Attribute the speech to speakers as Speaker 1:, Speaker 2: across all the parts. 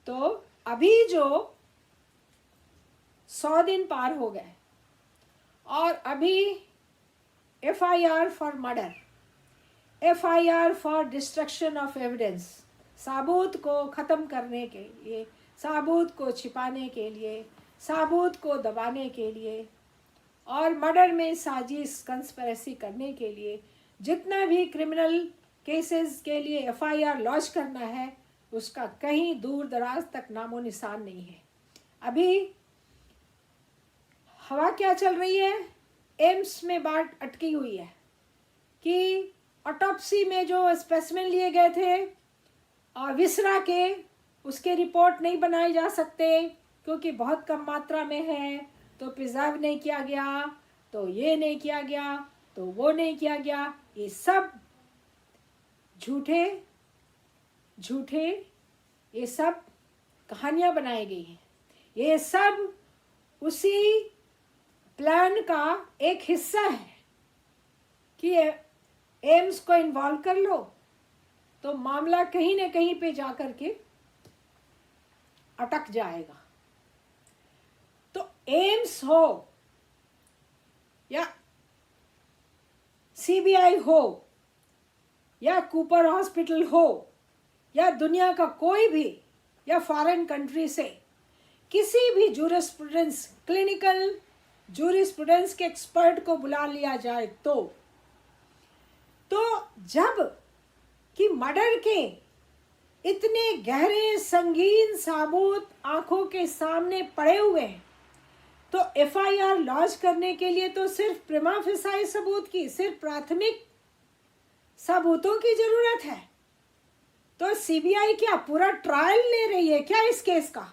Speaker 1: तो अभी जो 100 दिन पार हो गए और अभी FIR for murder, FIR for destruction of evidence, साबूत को ख़त्म करने के लिए, साबूत को छिपाने के लिए, साबूत को दबाने के लिए और मर्डर में साजिश कंस्पिरेसी करने के लिए जितना भी क्रिमिनल केसेस के लिए FIR लॉन्च करना है, उसका कहीं दूर दराज तक नामो निशान नहीं है। अभी हवा क्या चल रही है, एम्स में बात अटकी हुई है कि ऑटोप्सी में जो स्पेसिमेन लिए गए थे और विसरा के, उसके रिपोर्ट नहीं बनाए जा सकते क्योंकि बहुत कम मात्रा में है, तो प्रिजर्व नहीं किया गया, तो ये नहीं किया गया, तो वो नहीं किया गया। ये सब झूठे झूठे ये सब कहानियाँ बनाई गई हैं। ये सब उसी प्लान का एक हिस्सा है कि एम्स को इन्वॉल्व कर लो तो मामला कहीं न कहीं पे जा कर के अटक जाएगा। तो एम्स हो या CBI हो या कूपर हॉस्पिटल हो या दुनिया का कोई भी या फॉरेन कंट्री से किसी भी जूरिस्प्रूडेंस, क्लिनिकल जूरिस्प्रूडेंस के एक्सपर्ट को बुला लिया जाए तो जब कि मर्डर के इतने गहरे संगीन साबूत आंखों के सामने पड़े हुए हैं, तो FIR लॉन्च करने के लिए तो सिर्फ प्रिमा फेसाई सबूत की, सिर्फ प्राथमिक सबूतों की जरूरत है। तो CBI क्या पूरा ट्रायल ले रही है क्या इस केस का,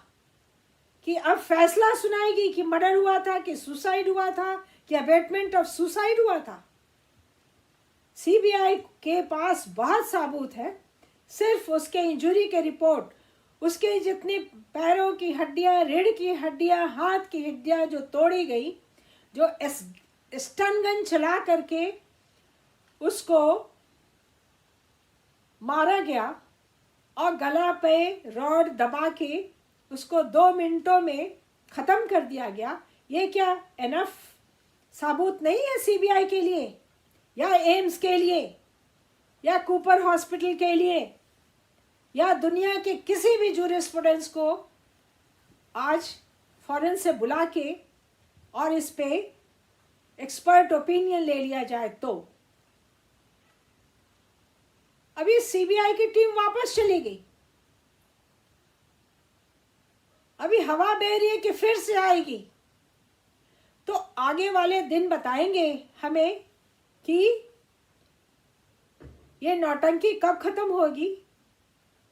Speaker 1: कि अब फैसला सुनाएगी कि मर्डर हुआ था कि सुसाइड हुआ था कि अबेटमेंट ऑफ सुसाइड हुआ था? CBI के पास बहुत सबूत है, सिर्फ उसके इंजरी के रिपोर्ट, उसके जितनी पैरों की हड्डियां, रीढ़ की हड्डियां, हाथ की हड्डियां जो तोड़ी गई, जो स्टन गन चला करके उसको मारा गया और गला पे रॉड दबा के उसको 2 मिनटों में ख़त्म कर दिया गया, ये क्या एनफ सबूत नहीं है CBI के लिए या एम्स के लिए या कूपर हॉस्पिटल के लिए या दुनिया के किसी भी जूरिस्प्रूडेंस को आज फॉरेन से बुला के और इस पे एक्सपर्ट ओपिनियन ले लिया जाए? तो अभी CBI की टीम वापस चली गई, अभी हवा बह रही है कि फिर से आएगी। तो आगे वाले दिन बताएंगे हमें कि ये नौटंकी कब खत्म होगी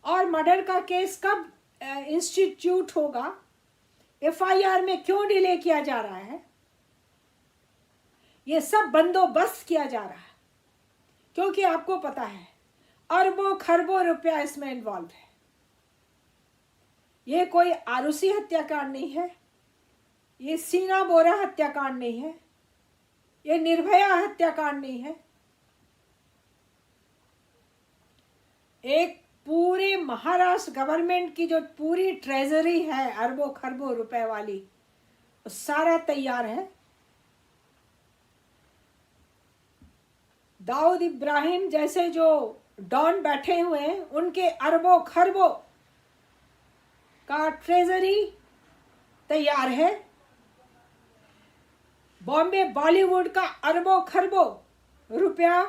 Speaker 1: और मर्डर का केस कब इंस्टीट्यूट होगा, FIR में क्यों डिले किया जा रहा है, ये सब बंदोबस्त किया जा रहा है क्योंकि आपको पता है अरबों खरबों रुपया इसमें इन्वॉल्व है। ये कोई आरुषि हत्याकांड नहीं है, ये सीना बोरा हत्याकांड नहीं है, ये निर्भया हत्याकांड नहीं है। एक पूरे महाराष्ट्र गवर्नमेंट की जो पूरी ट्रेजरी है अरबों खरबों रुपए वाली, वो सारा तैयार है। दाऊद इब्राहिम जैसे जो डॉन बैठे हुए हैं, उनके अरबों खरबों का ट्रेजरी तैयार है। बॉम्बे बॉलीवुड का अरबों खरबों रुपया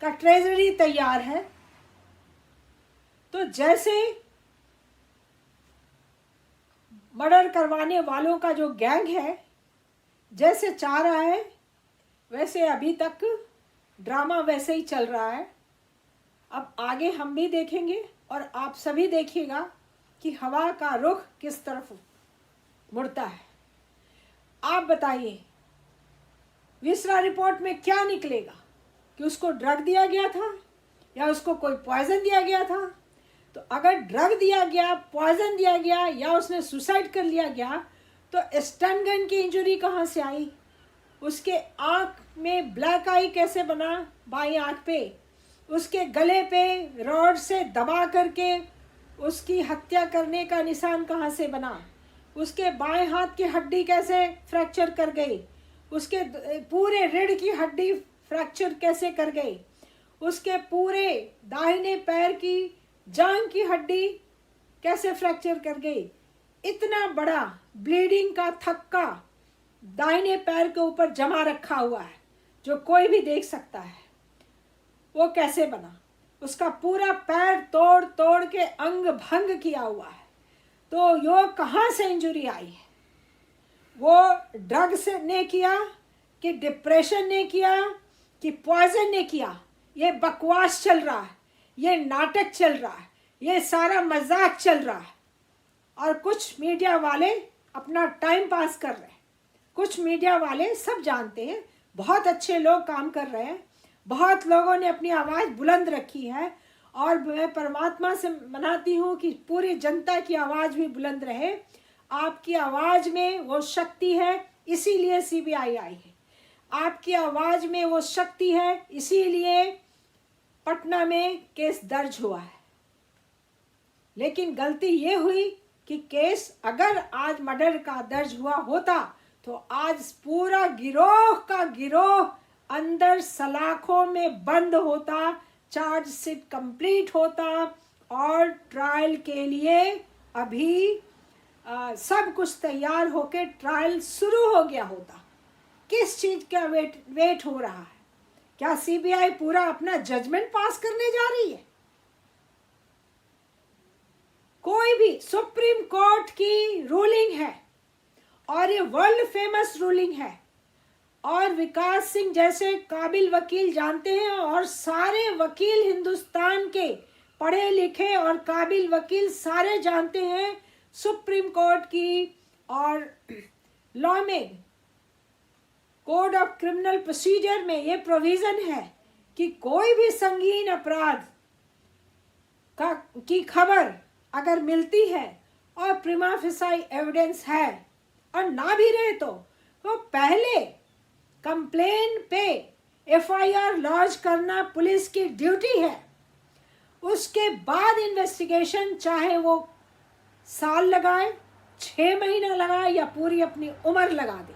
Speaker 1: का ट्रेजरी तैयार है। तो जैसे मर्डर करवाने वालों का जो गैंग है जैसे चाह रहा है, वैसे अभी तक ड्रामा वैसे ही चल रहा है। अब आगे हम भी देखेंगे और आप सभी देखिएगा कि हवा का रुख किस तरफ मुड़ता है। आप बताइए विसरा रिपोर्ट में क्या निकलेगा, कि उसको ड्रग दिया गया था या उसको कोई पॉइजन दिया गया था? तो अगर ड्रग दिया गया, पॉइजन दिया गया या उसने सुसाइड कर लिया गया, तो स्टन गन की इंजरी कहाँ से आई? उसके आँख में ब्लैक आई कैसे बना बाई आँख पे? उसके गले पे रॉड से दबा करके उसकी हत्या करने का निशान कहाँ से बना, उसके बाएं हाथ की हड्डी कैसे फ्रैक्चर कर गई, उसके पूरे रीढ़ की हड्डी फ्रैक्चर कैसे कर गई, उसके पूरे दाहिने पैर की जांघ की हड्डी कैसे फ्रैक्चर कर गई। इतना बड़ा ब्लीडिंग का थक्का दाहिने पैर के ऊपर जमा रखा हुआ है जो कोई भी देख सकता है, वो कैसे बना। उसका पूरा पैर तोड़ तोड़ के अंग भंग किया हुआ है। तो यो कहाँ से इंजरी आई है? वो ड्रग से ने किया कि डिप्रेशन ने किया कि पॉइजन ने किया? ये बकवास चल रहा है, ये नाटक चल रहा है, ये सारा मजाक चल रहा है। और कुछ मीडिया वाले अपना टाइम पास कर रहे हैं। कुछ मीडिया वाले सब जानते हैं, बहुत अच्छे लोग काम कर रहे हैं, बहुत लोगों ने अपनी आवाज़ बुलंद रखी है। और मैं परमात्मा से मनाती हूँ कि पूरी जनता की आवाज़ भी बुलंद रहे। आपकी आवाज़ में वो शक्ति है, इसीलिए सीबीआई आई है। आपकी आवाज़ में वो शक्ति है, इसीलिए पटना में केस दर्ज हुआ है। लेकिन गलती ये हुई कि केस अगर आज मर्डर का दर्ज हुआ होता तो आज पूरा गिरोह का गिरोह अंदर सलाखों में बंद होता, चार्जशीट कंप्लीट होता और ट्रायल के लिए अभी सब कुछ तैयार होके ट्रायल शुरू हो गया होता। किस चीज़ का वेट हो रहा है? क्या सीबीआई पूरा अपना जजमेंट पास करने जा रही है? कोई भी सुप्रीम कोर्ट की रूलिंग है और ये वर्ल्ड फेमस रूलिंग है, और विकास सिंह जैसे काबिल वकील जानते हैं, और सारे वकील हिंदुस्तान के पढ़े लिखे और काबिल वकील सारे जानते हैं सुप्रीम कोर्ट की और लॉ में, कोड ऑफ क्रिमिनल प्रोसीजर में ये प्रोविजन है कि कोई भी संगीन अपराध की खबर अगर मिलती है और प्रिमा फेसाई एविडेंस है और ना भी रहे तो पहले कंप्लेन पे एफआईआर लॉन्च करना पुलिस की ड्यूटी है। उसके बाद इन्वेस्टिगेशन, चाहे वो साल लगाए, 6 महीना लगाए या पूरी अपनी उम्र लगा दे।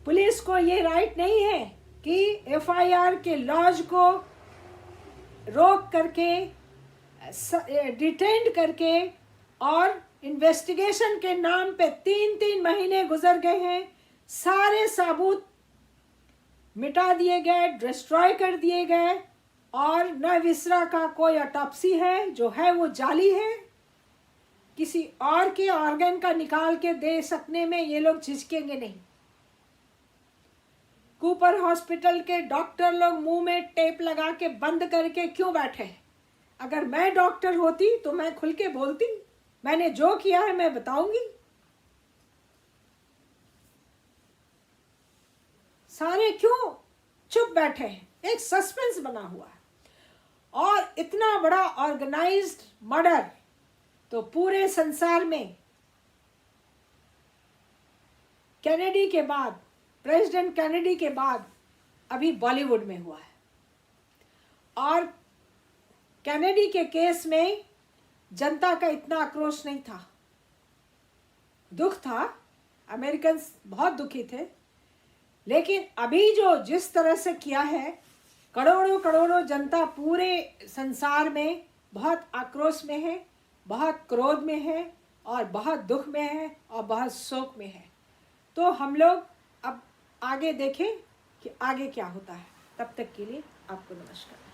Speaker 1: पुलिस को ये राइट नहीं है कि एफआईआर के लॉन्च को रोक करके, डिटेंड करके, और इन्वेस्टिगेशन के नाम पे 3-3 महीने गुजर गए हैं, सारे सबूत मिटा दिए गए, डिस्ट्रॉय कर दिए गए, और न विसरा का कोई ऑटोप्सी है, जो है वो जाली है। किसी और के ऑर्गन का निकाल के दे सकने में ये लोग झिझकेंगे नहीं। कूपर हॉस्पिटल के डॉक्टर लोग मुंह में टेप लगा के बंद करके क्यों बैठे हैं? अगर मैं डॉक्टर होती तो मैं खुल के बोलती, मैंने जो किया है मैं बताऊंगी। सारे क्यों चुप बैठे हैं? एक सस्पेंस बना हुआ है। और इतना बड़ा ऑर्गेनाइज्ड मर्डर तो पूरे संसार में कैनेडी के बाद, प्रेसिडेंट कैनेडी के बाद अभी बॉलीवुड में हुआ है। और कैनेडी के केस में जनता का इतना आक्रोश नहीं था, दुख था, अमेरिकन बहुत दुखी थे। लेकिन अभी जो जिस तरह से किया है, करोड़ों करोड़ों जनता पूरे संसार में बहुत आक्रोश में है, बहुत क्रोध में है, और बहुत दुख में है, और बहुत शोक में है। तो हम लोग अब आगे देखें कि आगे क्या होता है। तब तक के लिए आपको नमस्कार।